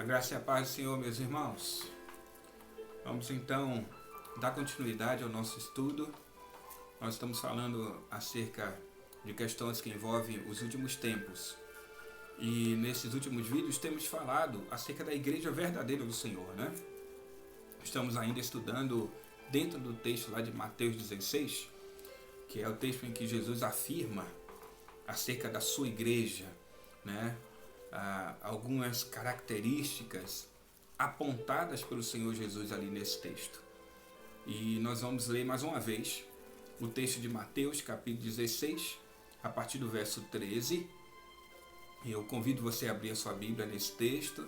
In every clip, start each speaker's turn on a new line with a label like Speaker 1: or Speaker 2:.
Speaker 1: A graça e a paz do Senhor, meus irmãos. Vamos então dar continuidade ao nosso estudo. Nós estamos falando acerca de questões que envolvem os últimos tempos. E nesses últimos vídeos temos falado acerca da igreja verdadeira do Senhor, né? Estamos ainda estudando dentro do texto lá de Mateus 16, que é o texto em que Jesus afirma acerca da sua igreja, né? Algumas características apontadas pelo Senhor Jesus ali nesse texto. E nós vamos ler mais uma vez o texto de Mateus, capítulo 16, a partir do verso 13. Eu convido você a abrir a sua Bíblia nesse texto.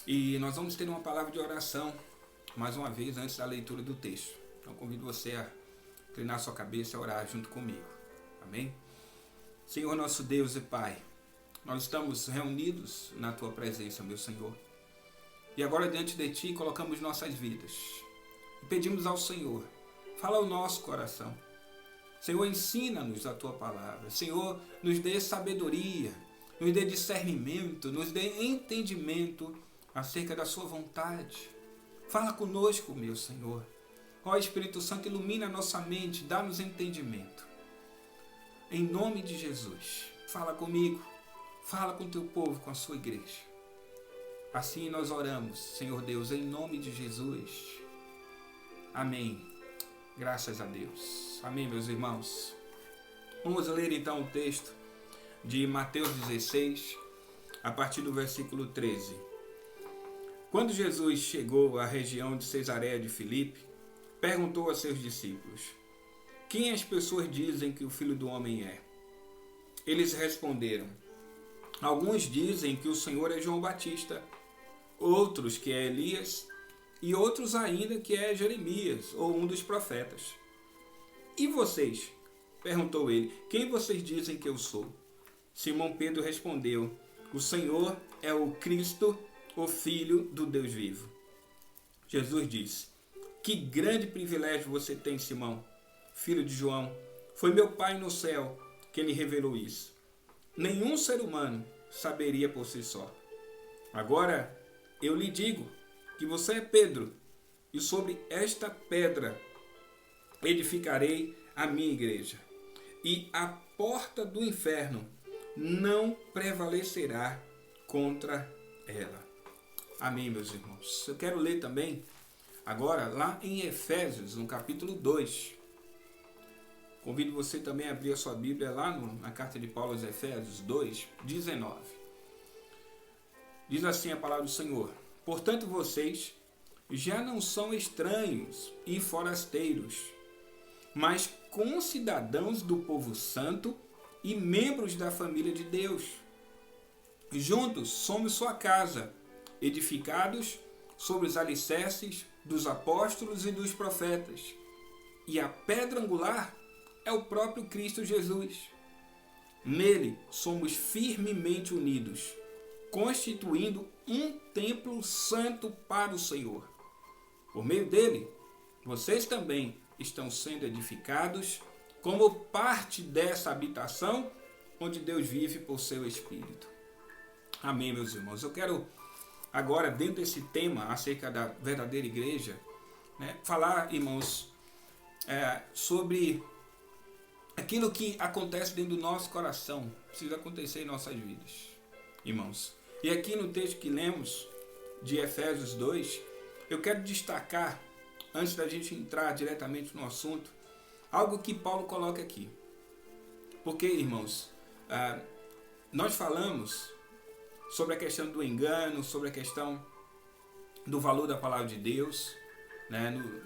Speaker 1: E nós vamos ter uma palavra de oração, mais uma vez, antes da leitura do texto. Então convido você a inclinar sua cabeça e orar junto comigo. Amém? Senhor nosso Deus e Pai, nós estamos reunidos na Tua presença, meu Senhor. E agora diante de Ti colocamos nossas vidas. E pedimos ao Senhor, fala ao nosso coração. Senhor, ensina-nos a Tua palavra. Senhor, nos dê sabedoria, nos dê discernimento, nos dê entendimento acerca da Sua vontade. Fala conosco, meu Senhor. Ó Espírito Santo, ilumina a nossa mente, dá-nos entendimento. Em nome de Jesus, fala comigo, fala com o Teu povo, com a Sua igreja. Assim nós oramos, Senhor Deus, em nome de Jesus. Amém. Graças a Deus. Amém, meus irmãos. Vamos ler então o texto de Mateus 16, a partir do versículo 13. Quando Jesus chegou à região de Cesareia de Filipe, perguntou a seus discípulos: quem as pessoas dizem que o Filho do Homem é? Eles responderam: alguns dizem que o Senhor é João Batista, outros que é Elias, e outros ainda que é Jeremias, ou um dos profetas. E vocês? Perguntou ele: quem vocês dizem que eu sou? Simão Pedro respondeu: o Senhor é o Cristo, o Filho do Deus vivo. Jesus disse: que grande privilégio você tem, Simão, filho de João. Foi meu Pai no céu que lhe revelou isso. Nenhum ser humano saberia por si só. Agora eu lhe digo que você é Pedro, e sobre esta pedra edificarei a minha igreja, e a porta do inferno não prevalecerá contra ela. Amém, meus irmãos. Eu quero ler também agora lá em Efésios, no capítulo 2. Convido você também a abrir a sua Bíblia lá na carta de Paulo aos Efésios 2, 19. Diz assim a palavra do Senhor: portanto vocês já não são estranhos e forasteiros, mas concidadãos do povo santo e membros da família de Deus. Juntos somos sua casa, edificados sobre os alicerces dos apóstolos e dos profetas. E a pedra angular é o próprio Cristo Jesus. Nele somos firmemente unidos, constituindo um templo santo para o Senhor. Por meio dele, vocês também estão sendo edificados como parte dessa habitação onde Deus vive por seu Espírito. Amém, meus irmãos. Eu quero agora, dentro desse tema acerca da verdadeira igreja, falar, irmãos, sobre aquilo que acontece dentro do nosso coração, precisa acontecer em nossas vidas, irmãos. E aqui no texto que lemos, de Efésios 2, eu quero destacar, antes da gente entrar diretamente no assunto, algo que Paulo coloca aqui. Porque, irmãos, nós falamos sobre a questão do engano, sobre a questão do valor da palavra de Deus,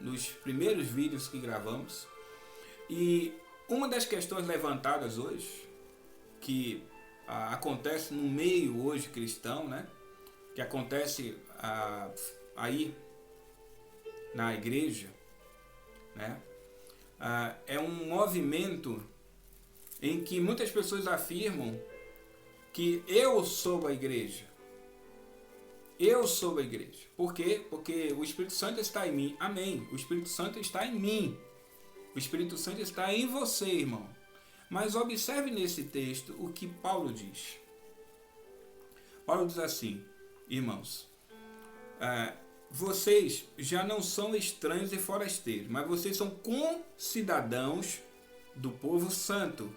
Speaker 1: nos primeiros vídeos que gravamos. E uma das questões levantadas hoje, que acontece no meio hoje cristão, que acontece aí na igreja, é um movimento em que muitas pessoas afirmam que eu sou a igreja. Eu sou a igreja. Por quê? Porque o Espírito Santo está em mim. Amém. O Espírito Santo está em mim. O Espírito Santo está em você, irmão. Mas observe nesse texto o que Paulo diz. Paulo diz assim: irmãos, vocês já não são estranhos e forasteiros, mas vocês são concidadãos do povo santo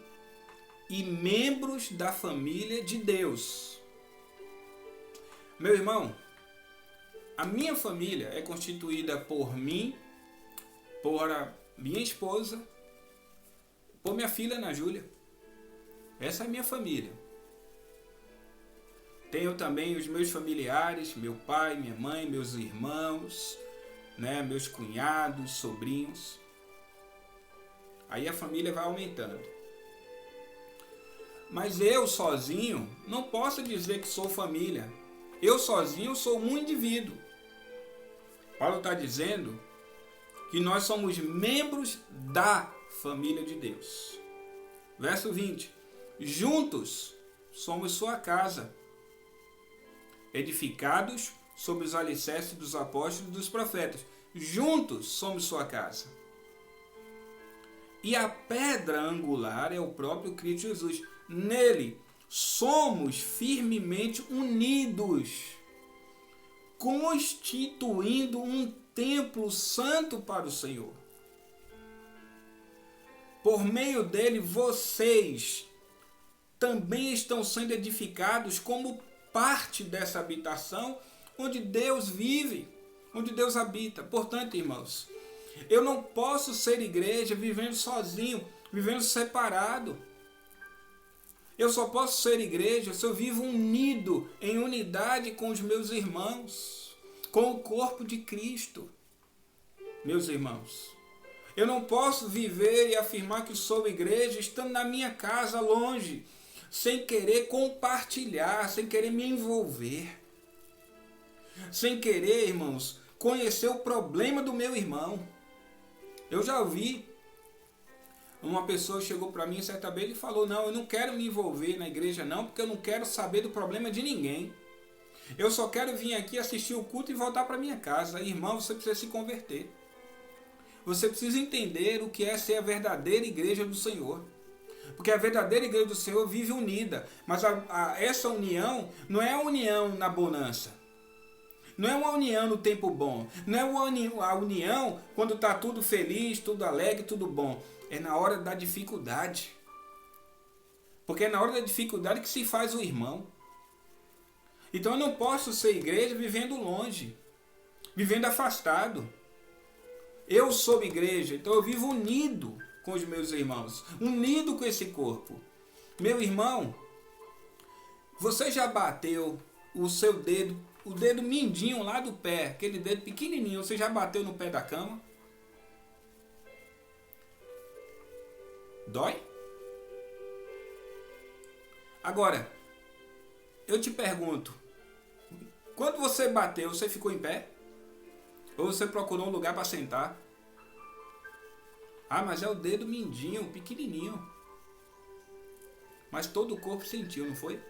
Speaker 1: e membros da família de Deus. Meu irmão, a minha família é constituída por mim, por a minha esposa, por minha filha Ana Júlia. Essa é a minha família. Tenho também os meus familiares, meu pai, minha mãe, meus irmãos, né, meus cunhados, sobrinhos. Aí a família vai aumentando. Mas eu sozinho não posso dizer que sou família. Eu sozinho sou um indivíduo. Paulo está dizendo que nós somos membros da família de Deus. Verso 20. Juntos somos sua casa, edificados sobre os alicerces dos apóstolos e dos profetas. Juntos somos sua casa. E a pedra angular é o próprio Cristo Jesus. Nele somos firmemente unidos, constituindo um templo santo para o Senhor. Por meio dele, vocês também estão sendo edificados como parte dessa habitação onde Deus vive, onde Deus habita. Portanto, irmãos, eu não posso ser igreja vivendo sozinho, vivendo separado. Eu só posso ser igreja se eu vivo unido, em unidade com os meus irmãos, com o corpo de Cristo. Meus irmãos, eu não posso viver e afirmar que sou igreja estando na minha casa longe, sem querer compartilhar, sem querer me envolver, sem querer, irmãos, conhecer o problema do meu irmão. Eu já ouvi uma pessoa chegou para mim certa vez e falou: não, eu não quero me envolver na igreja não, porque eu não quero saber do problema de ninguém. Eu só quero vir aqui assistir o culto e voltar para minha casa. Irmão, você precisa se converter. Você precisa entender o que é ser a verdadeira igreja do Senhor. Porque a verdadeira igreja do Senhor vive unida. Mas essa união não é a união na bonança. Não é uma união no tempo bom. Não é a união quando está tudo feliz, tudo alegre, tudo bom. É na hora da dificuldade. Porque é na hora da dificuldade que se faz o irmão. Então eu não posso ser igreja vivendo longe, vivendo afastado. Eu sou igreja, então eu vivo unido com os meus irmãos, unido com esse corpo. Meu irmão, você já bateu o seu dedo, o dedo mindinho lá do pé, aquele dedo pequenininho, você já bateu no pé da cama? Dói? Agora, eu te pergunto, quando você bateu, você ficou em pé? Ou você procurou um lugar para sentar? Ah, mas é o dedo mindinho, pequenininho. Mas todo o corpo sentiu, não foi?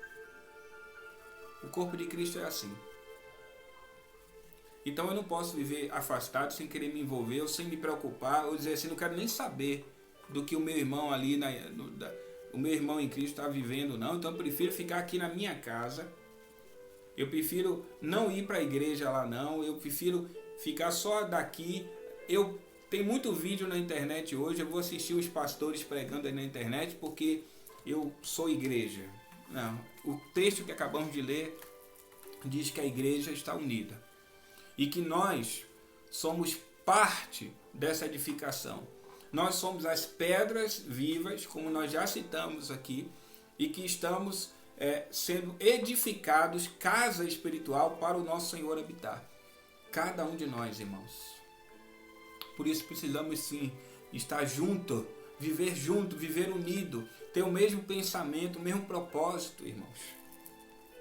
Speaker 1: O corpo de Cristo é assim. Então eu não posso viver afastado, sem querer me envolver, ou sem me preocupar, ou dizer assim, não quero nem saber do que o meu irmão ali, o meu irmão em Cristo está vivendo, não. Então eu prefiro ficar aqui na minha casa. Eu prefiro não ir para a igreja lá, não. Eu prefiro ficar só daqui. Tem muito vídeo na internet hoje. Eu vou assistir os pastores pregando aí na internet porque eu sou igreja. Não. O texto que acabamos de ler diz que a igreja está unida e que nós somos parte dessa edificação. Nós somos as pedras vivas, como nós já citamos aqui, e que estamos sendo edificados casa espiritual para o nosso Senhor habitar. Cada um de nós, irmãos. Por isso precisamos sim estar junto, viver unido, ter o mesmo pensamento, o mesmo propósito, irmãos.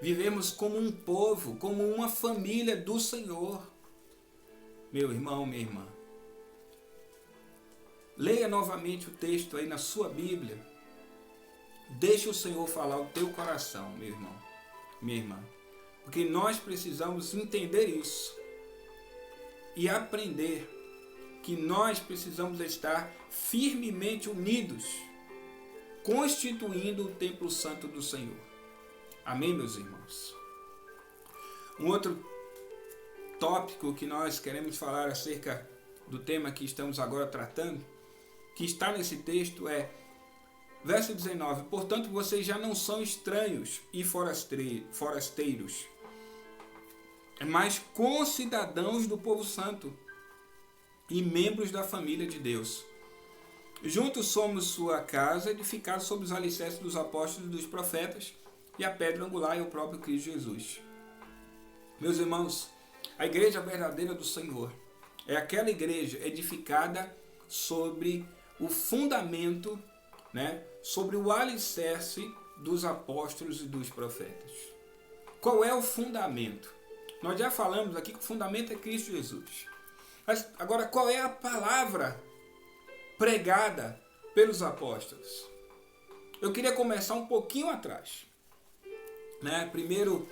Speaker 1: Vivemos como um povo, como uma família do Senhor. Meu irmão, minha irmã. Leia novamente o texto aí na sua Bíblia. Deixe o Senhor falar o teu coração, meu irmão, minha irmã. Porque nós precisamos entender isso e aprender que nós precisamos estar firmemente unidos, constituindo o templo santo do Senhor. Amém, meus irmãos? Um outro tópico que nós queremos falar acerca do tema que estamos agora tratando, que está nesse texto, é verso 19: portanto, vocês já não são estranhos e forasteiros, mas concidadãos do povo santo e membros da família de Deus. Juntos somos sua casa, edificados sobre os alicerces dos apóstolos e dos profetas, e a pedra angular é o próprio Cristo Jesus. Meus irmãos, a igreja verdadeira do Senhor é aquela igreja edificada sobre o fundamento, sobre o alicerce dos apóstolos e dos profetas. Qual é o fundamento? Nós já falamos aqui que o fundamento é Cristo Jesus. Mas agora, qual é a palavra pregada pelos apóstolos? Eu queria começar um pouquinho atrás. Primeiro,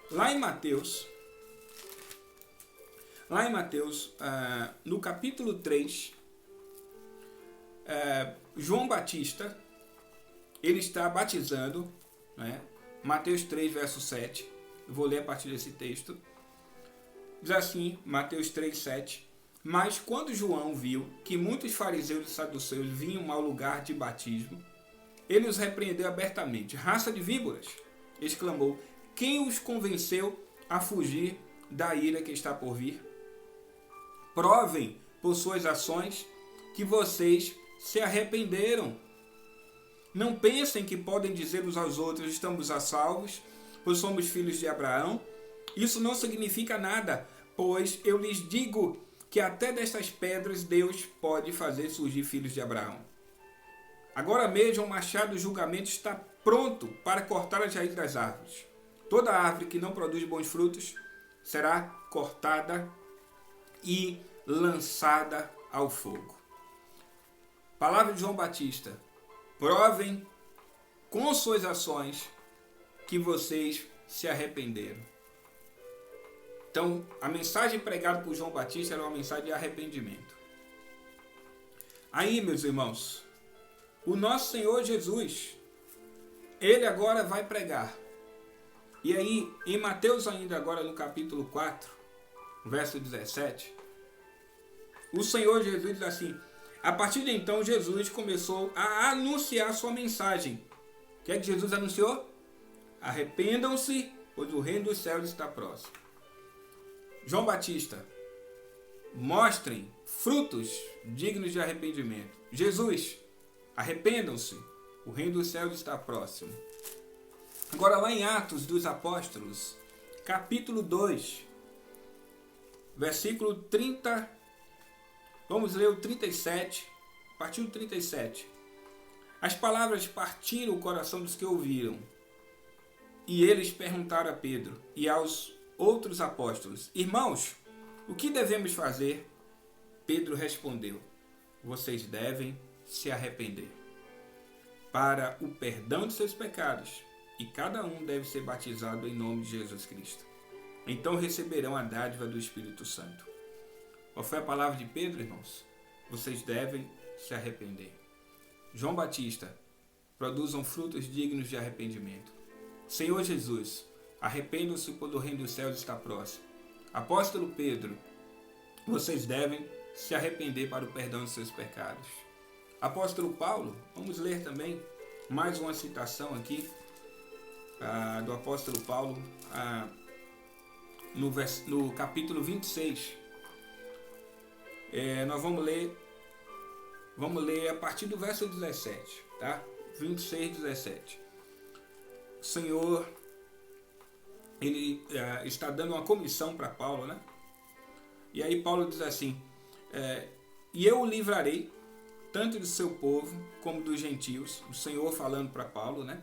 Speaker 1: lá em Mateus, no capítulo 3, João Batista, ele está batizando, Mateus 3, verso 7, eu vou ler a partir desse texto, diz assim, Mateus 3, 7, mas quando João viu que muitos fariseus e saduceus vinham ao lugar de batismo, ele os repreendeu abertamente. Raça de víboras, exclamou, quem os convenceu a fugir da ira que está por vir? Provem por suas ações que vocês se arrependeram. Não pensem que podem dizer uns aos outros, estamos a salvos, pois somos filhos de Abraão. Isso não significa nada, pois eu lhes digo que até destas pedras Deus pode fazer surgir filhos de Abraão. Agora mesmo o machado do julgamento está pronto para cortar as raízes das árvores. Toda árvore que não produz bons frutos será cortada e lançada ao fogo. Palavra de João Batista: provem com suas ações que vocês se arrependeram. Então, a mensagem pregada por João Batista era uma mensagem de arrependimento. Aí, meus irmãos, o nosso Senhor Jesus, ele agora vai pregar. E aí, em Mateus ainda agora no capítulo 4, verso 17, o Senhor Jesus diz assim: a partir de então Jesus começou a anunciar sua mensagem. O que é que Jesus anunciou? Arrependam-se, pois o reino dos céus está próximo. João Batista: mostrem frutos dignos de arrependimento. Jesus: arrependam-se, o reino dos céus está próximo. Agora lá em Atos dos Apóstolos, capítulo 2, versículo 30, vamos ler o 37, a partir do 37. As palavras partiram o coração dos que ouviram, e eles perguntaram a Pedro e aos outros apóstolos: irmãos, o que devemos fazer? Pedro respondeu: vocês devem se arrepender para o perdão de seus pecados, e cada um deve ser batizado em nome de Jesus Cristo. Então receberão a dádiva do Espírito Santo. Qual foi a palavra de Pedro, irmãos? Vocês devem se arrepender. João Batista: produzam frutos dignos de arrependimento. Senhor Jesus: arrependam-se, pois o reino dos céus está próximo. Apóstolo Pedro: vocês devem se arrepender para o perdão de seus pecados. Apóstolo Paulo, vamos ler também mais uma citação aqui do apóstolo Paulo no capítulo 26. Nós vamos ler a partir do verso 17, tá? 26, 17. O Senhor, ele está dando uma comissão para Paulo, né? E aí Paulo diz assim: e eu o livrarei tanto do seu povo como dos gentios. O Senhor falando para Paulo, né?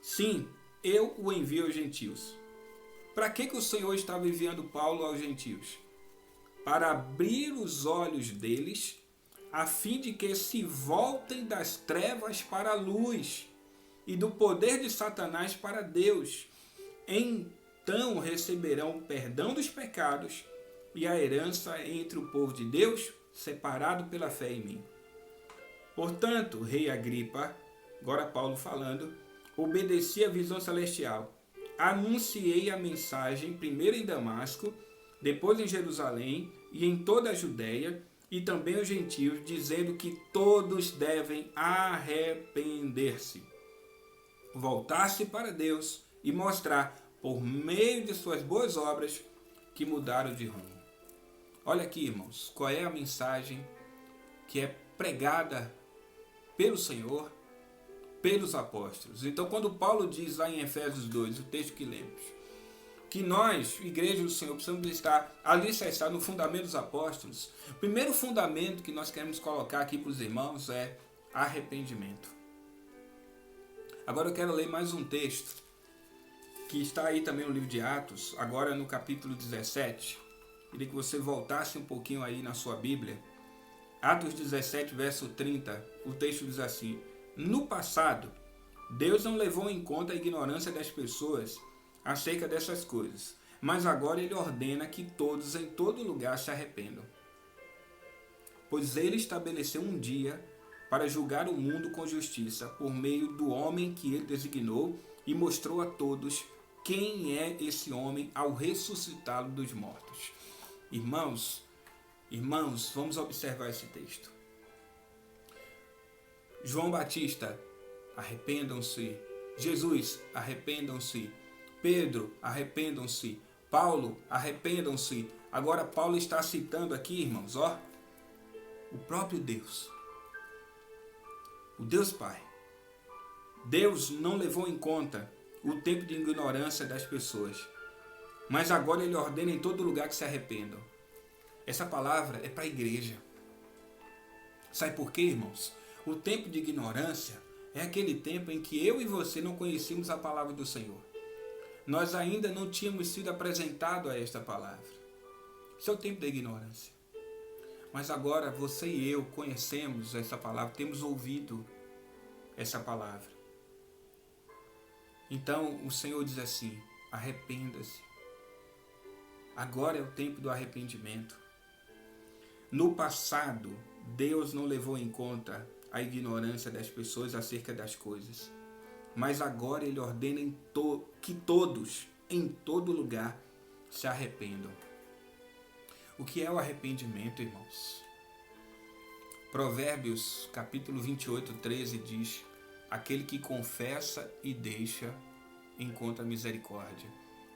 Speaker 1: Sim, eu o envio aos gentios. Para que o Senhor estava enviando Paulo aos gentios? Para abrir os olhos deles, a fim de que se voltem das trevas para a luz e do poder de Satanás para Deus. Então receberão o perdão dos pecados e a herança entre o povo de Deus, separado pela fé em mim. Portanto, rei Agripa, agora Paulo falando, obedeci à visão celestial. anunciei a mensagem primeiro em Damasco, depois em Jerusalém e em toda a Judéia e também os gentios, dizendo que todos devem arrepender-se, voltar-se para Deus e mostrar, por meio de suas boas obras, que mudaram de rumo. Olha aqui, irmãos, qual é a mensagem que é pregada pelo Senhor, pelos apóstolos. Então, quando Paulo diz lá em Efésios 2, o texto que lemos, que nós, igreja do Senhor, precisamos estar alicerçados no fundamento dos apóstolos, o primeiro fundamento que nós queremos colocar aqui para os irmãos é arrependimento. Agora eu quero ler mais um texto, que está aí também no livro de Atos, agora no capítulo 17. Queria que você voltasse um pouquinho aí na sua Bíblia. Atos 17, verso 30, o texto diz assim: no passado, Deus não levou em conta a ignorância das pessoas acerca dessas coisas, mas agora Ele ordena que todos em todo lugar se arrependam. Pois Ele estabeleceu um dia para julgar o mundo com justiça, por meio do homem que Ele designou, e mostrou a todos quem é esse homem ao ressuscitá-lo dos mortos. Irmãos, vamos observar esse texto. João Batista, arrependam-se. Jesus, arrependam-se. Pedro, arrependam-se. Paulo, arrependam-se. Agora Paulo está citando aqui, irmãos, o próprio Deus. O Deus Pai. Deus não levou em conta o tempo de ignorância das pessoas, mas agora Ele ordena em todo lugar que se arrependam. Essa palavra é para a igreja. Sabe por quê, irmãos? O tempo de ignorância é aquele tempo em que eu e você não conhecíamos a palavra do Senhor. Nós ainda não tínhamos sido apresentados a esta palavra. Isso é o tempo da ignorância. Mas agora você e eu conhecemos essa palavra, temos ouvido essa palavra. Então o Senhor diz assim: arrependa-se. Agora é o tempo do arrependimento. No passado, Deus não levou em conta a ignorância das pessoas acerca das coisas. Mas agora Ele ordena que todos, em todo lugar, se arrependam. O que é o arrependimento, irmãos? Provérbios, capítulo 28, 13 diz: aquele que confessa e deixa, encontra misericórdia.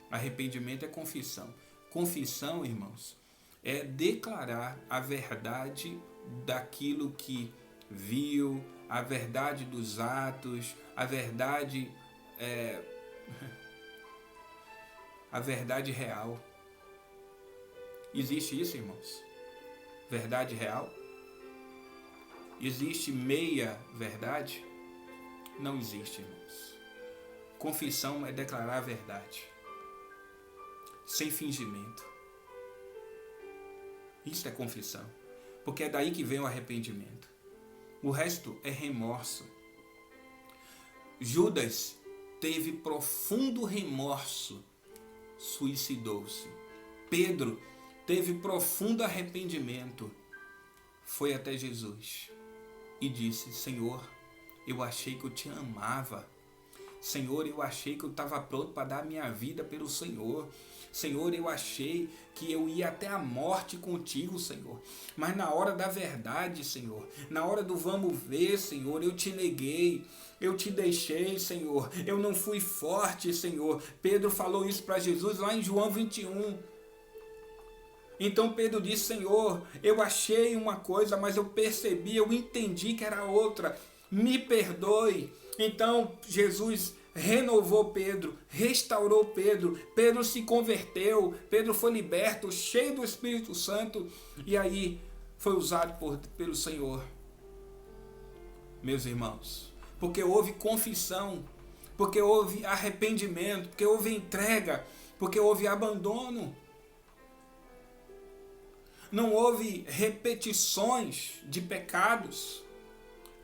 Speaker 1: Arrependimento é confissão. Confissão, irmãos, é declarar a verdade daquilo que viu, a verdade dos atos, a verdade real. Existe isso, irmãos? Verdade real? Existe meia verdade? Não existe, irmãos. Confissão é declarar a verdade, sem fingimento. Isso é confissão, porque é daí que vem o arrependimento. O resto é remorso. Judas teve profundo remorso, suicidou-se. Pedro teve profundo arrependimento, foi até Jesus e disse: Senhor, eu achei que eu te amava. Senhor, eu achei que eu estava pronto para dar minha vida pelo Senhor. Senhor, eu achei que eu ia até a morte contigo, Senhor. Mas na hora da verdade, Senhor, na hora do vamos ver, Senhor, eu te neguei, eu te deixei, Senhor. Eu não fui forte, Senhor. Pedro falou isso para Jesus lá em João 21. Então Pedro disse: Senhor, eu achei uma coisa, mas eu percebi, eu entendi que era outra. Me perdoe. Então Jesus renovou Pedro, restaurou Pedro, Pedro se converteu, Pedro foi liberto, cheio do Espírito Santo, e aí foi usado pelo Senhor. Meus irmãos, porque houve confissão, porque houve arrependimento, porque houve entrega, porque houve abandono. Não houve repetições de pecados,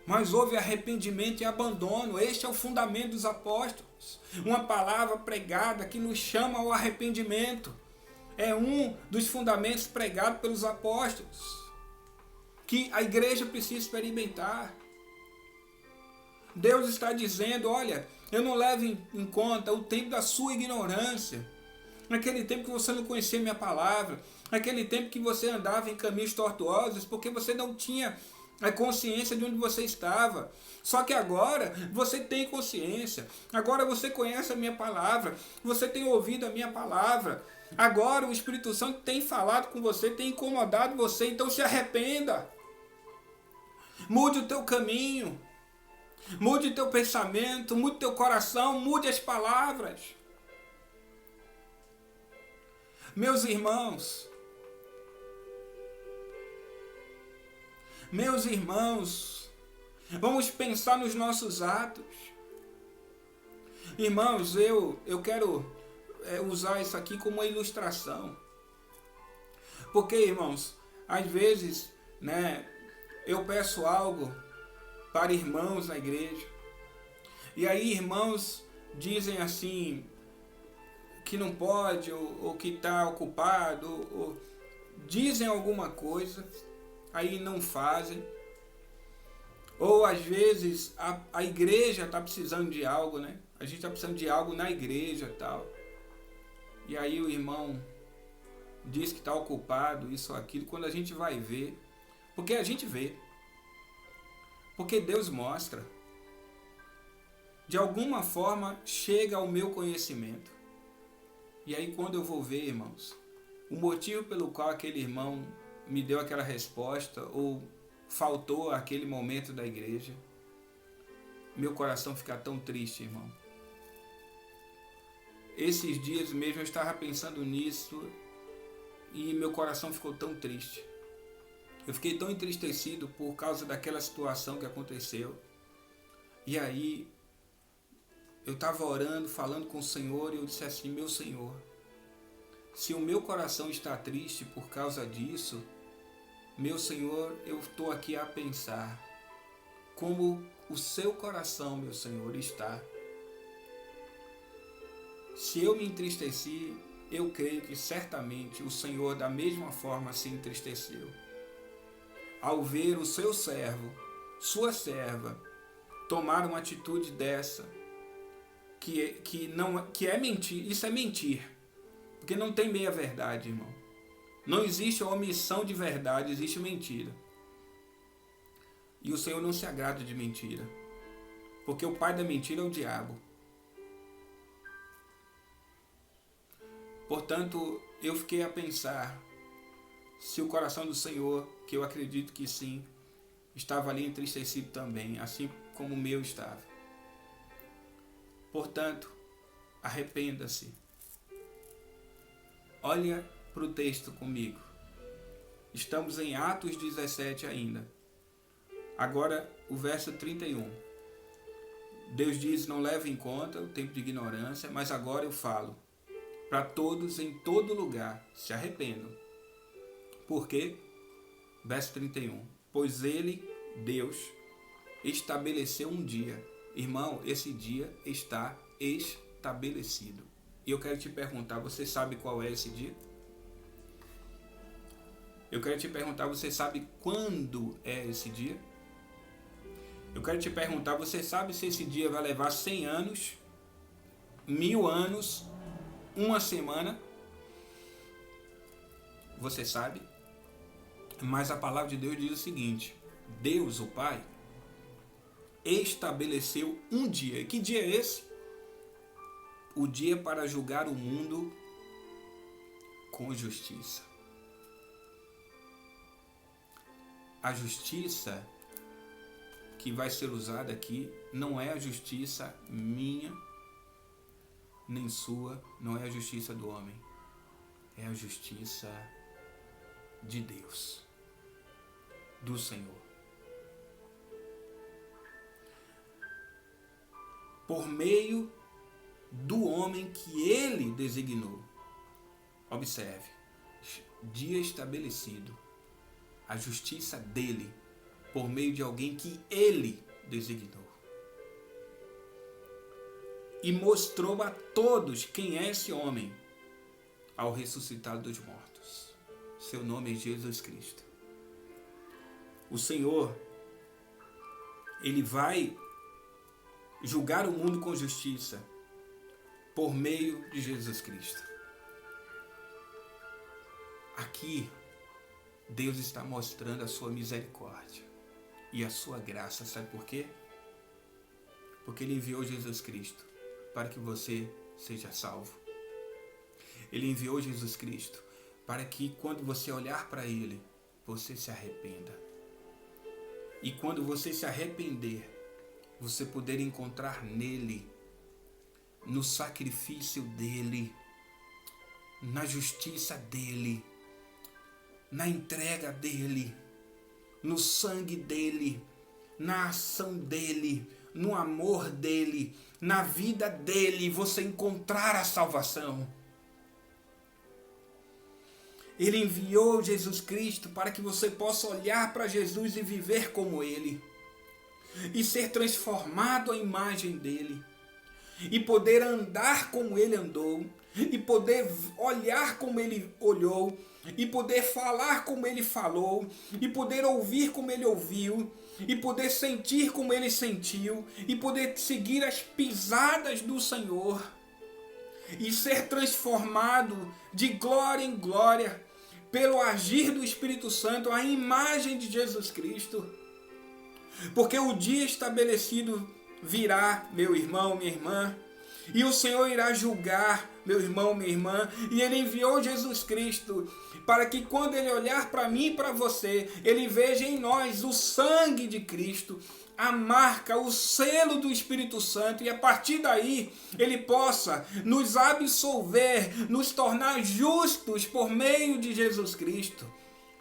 Speaker 1: mas houve arrependimento e abandono. Este é o fundamento dos apóstolos. Uma palavra pregada que nos chama ao arrependimento. É um dos fundamentos pregados pelos apóstolos, que a igreja precisa experimentar. Deus está dizendo: olha, Eu não levo em conta o tempo da sua ignorância. Naquele tempo que você não conhecia minha palavra. Naquele tempo que você andava em caminhos tortuosos, porque você não tinha a consciência de onde você estava. Só que agora você tem consciência. Agora você conhece a minha palavra. Você tem ouvido a minha palavra. Agora o Espírito Santo tem falado com você, tem incomodado você. Então se arrependa. Mude o teu caminho. Mude o teu pensamento. Mude o teu coração. Mude as palavras. Meus irmãos, vamos pensar nos nossos atos. Irmãos, eu quero usar isso aqui como uma ilustração. Porque, irmãos, às vezes, né, eu peço algo para irmãos na igreja. E aí irmãos dizem assim, que não pode, ou que está ocupado, ou dizem alguma coisa, aí não fazem. Ou às vezes a igreja está precisando de algo, né? A gente está precisando de algo na igreja e tal. E aí o irmão diz que está ocupado, isso ou aquilo, quando a gente vai ver. Porque a gente vê. Porque Deus mostra. De alguma forma chega ao meu conhecimento. E aí quando eu vou ver, irmãos, o motivo pelo qual aquele irmão me deu aquela resposta ou faltou aquele momento da igreja, meu coração fica tão triste, irmão. Esses dias mesmo eu estava pensando nisso e meu coração ficou tão triste. Eu fiquei tão entristecido por causa daquela situação que aconteceu. E aí eu estava orando, falando com o Senhor, e eu disse assim, meu Senhor, se o meu coração está triste por causa disso, meu Senhor, eu estou aqui a pensar como o seu coração, meu Senhor, está. Se eu me entristeci, eu creio que certamente o Senhor da mesma forma se entristeceu. Ao ver o seu servo, sua serva, tomar uma atitude dessa, que é mentir, isso é mentir, porque não tem meia verdade, irmão. Não existe omissão de verdade, existe mentira. E o Senhor não se agrada de mentira, porque o pai da mentira é o diabo. Portanto, eu fiquei a pensar se o coração do Senhor, que eu acredito que sim, estava ali entristecido também, assim como o meu estava. Portanto, arrependa-se. Olha para o texto comigo. Estamos em Atos 17 ainda. Agora o verso 31. Deus diz, não leve em conta o tempo de ignorância, mas agora eu falo. Para todos em todo lugar se arrependam. Por quê? Verso 31. Pois ele, Deus, estabeleceu um dia. Irmão, esse dia está estabelecido. E eu quero te perguntar, você sabe qual é esse dia? Eu quero te perguntar, você sabe quando é esse dia? Eu quero te perguntar, você sabe se esse dia vai levar 100 anos, 1000 anos, uma semana? Você sabe? Mas a palavra de Deus diz o seguinte, Deus, o Pai, estabeleceu um dia. E que dia é esse? O dia para julgar o mundo com justiça. A justiça que vai ser usada aqui não é a justiça minha, nem sua, não é a justiça do homem. É a justiça de Deus, do Senhor. Por meio do homem que ele designou. Observe, dia estabelecido, a justiça dele, por meio de alguém que ele designou. E mostrou a todos quem é esse homem, ao ressuscitar dos mortos. Seu nome é Jesus Cristo. O Senhor, ele vai julgar o mundo com justiça por meio de Jesus Cristo. Aqui, Deus está mostrando a sua misericórdia e a sua graça. Sabe por quê? Porque Ele enviou Jesus Cristo para que você seja salvo. Ele enviou Jesus Cristo para que quando você olhar para Ele, você se arrependa. E quando você se arrepender, você poder encontrar nele, no sacrifício dele, na justiça dele, na entrega dele, no sangue dele, na ação dele, no amor dele, na vida dele, você encontrar a salvação. Ele enviou Jesus Cristo para que você possa olhar para Jesus e viver como Ele. E ser transformado à imagem dEle. E poder andar como Ele andou. E poder olhar como Ele olhou. E poder falar como Ele falou. E poder ouvir como Ele ouviu. E poder sentir como Ele sentiu. E poder seguir as pisadas do Senhor. E ser transformado de glória em glória pelo agir do Espírito Santo, a imagem de Jesus Cristo. Porque o dia estabelecido virá, meu irmão, minha irmã, e o Senhor irá julgar, meu irmão, minha irmã, e Ele enviou Jesus Cristo para que quando Ele olhar para mim e para você, Ele veja em nós o sangue de Cristo, a marca, o selo do Espírito Santo, e a partir daí Ele possa nos absolver, nos tornar justos por meio de Jesus Cristo,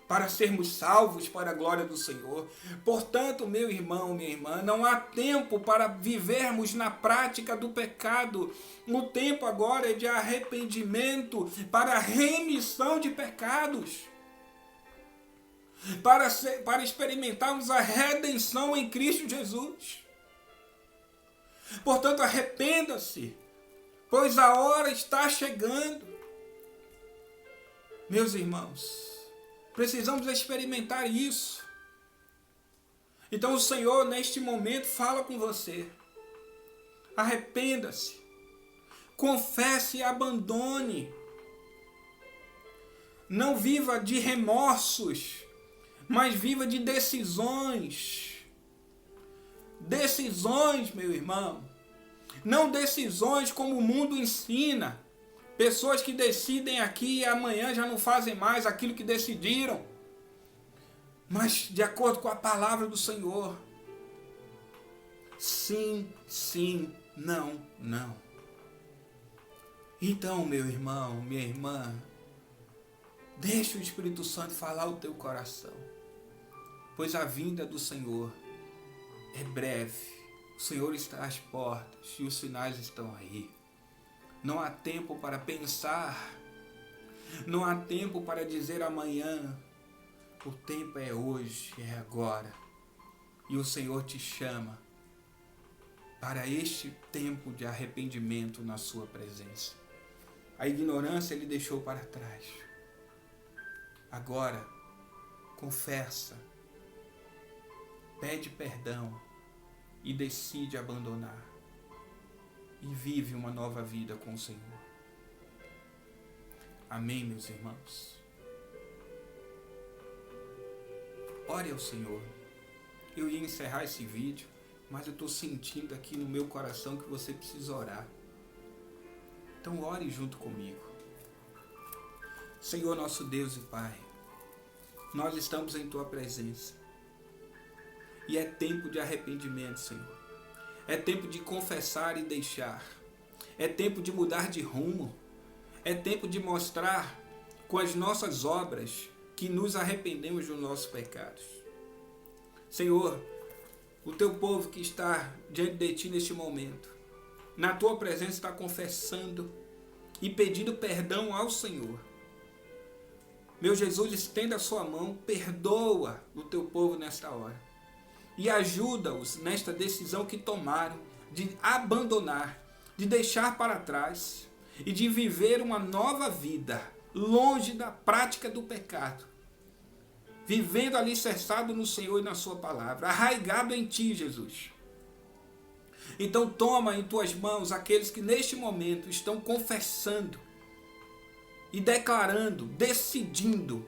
Speaker 1: para sermos salvos para a glória do Senhor. Portanto, meu irmão, minha irmã, não há tempo para vivermos na prática do pecado. O tempo agora é de arrependimento para a remissão de pecados. Para experimentarmos a redenção em Cristo Jesus. Portanto, arrependa-se, pois a hora está chegando. Meus irmãos, precisamos experimentar isso. Então o Senhor, neste momento, fala com você. Arrependa-se, confesse e abandone. Não viva de remorsos, mas viva de decisões. Decisões, meu irmão. Não decisões como o mundo ensina. Pessoas que decidem aqui e amanhã já não fazem mais aquilo que decidiram. Mas de acordo com a palavra do Senhor. Sim, sim, não, não. Então, meu irmão, minha irmã, deixa o Espírito Santo falar o teu coração. Pois a vinda do Senhor é breve. O Senhor está às portas e os sinais estão aí. Não há tempo para pensar. Não há tempo para dizer amanhã. O tempo é hoje, é agora. E o Senhor te chama para este tempo de arrependimento na sua presença. A ignorância Ele deixou para trás. Agora, confessa, pede perdão e decide abandonar. E vive uma nova vida com o Senhor. Amém, meus irmãos? Ore ao Senhor. Eu ia encerrar esse vídeo, mas eu estou sentindo aqui no meu coração que você precisa orar. Então ore junto comigo. Senhor, nosso Deus e Pai, nós estamos em Tua presença. E é tempo de arrependimento, Senhor. É tempo de confessar e deixar. É tempo de mudar de rumo. É tempo de mostrar com as nossas obras que nos arrependemos dos nossos pecados. Senhor, o Teu povo que está diante de Ti neste momento, na Tua presença está confessando e pedindo perdão ao Senhor. Meu Jesus, estenda a Sua mão, perdoa o Teu povo nesta hora. E ajuda-os nesta decisão que tomaram de abandonar, de deixar para trás e de viver uma nova vida, longe da prática do pecado. Vivendo alicerçado no Senhor e na Sua palavra, arraigado em Ti, Jesus. Então toma em tuas mãos aqueles que neste momento estão confessando e declarando, decidindo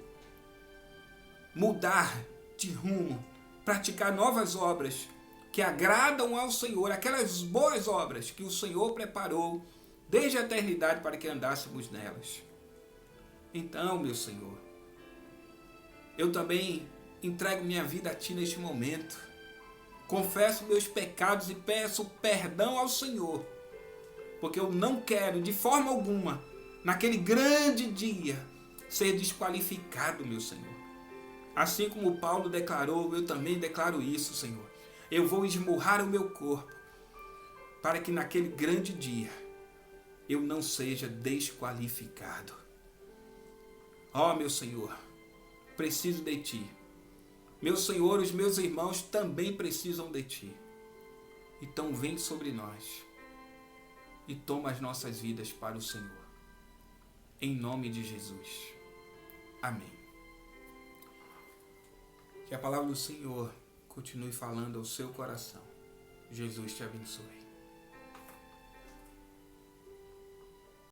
Speaker 1: mudar de rumo, praticar novas obras que agradam ao Senhor, aquelas boas obras que o Senhor preparou desde a eternidade para que andássemos nelas. Então, meu Senhor, eu também entrego minha vida a Ti neste momento. Confesso meus pecados e peço perdão ao Senhor, porque eu não quero de forma alguma, naquele grande dia, ser desqualificado, meu Senhor. Assim como Paulo declarou, eu também declaro isso, Senhor. Eu vou esmurrar o meu corpo, para que naquele grande dia eu não seja desqualificado. Ó, meu Senhor, preciso de Ti. Meu Senhor, os meus irmãos também precisam de Ti. Então vem sobre nós e toma as nossas vidas para o Senhor. Em nome de Jesus. Amém. Que a palavra do Senhor continue falando ao seu coração. Jesus te abençoe.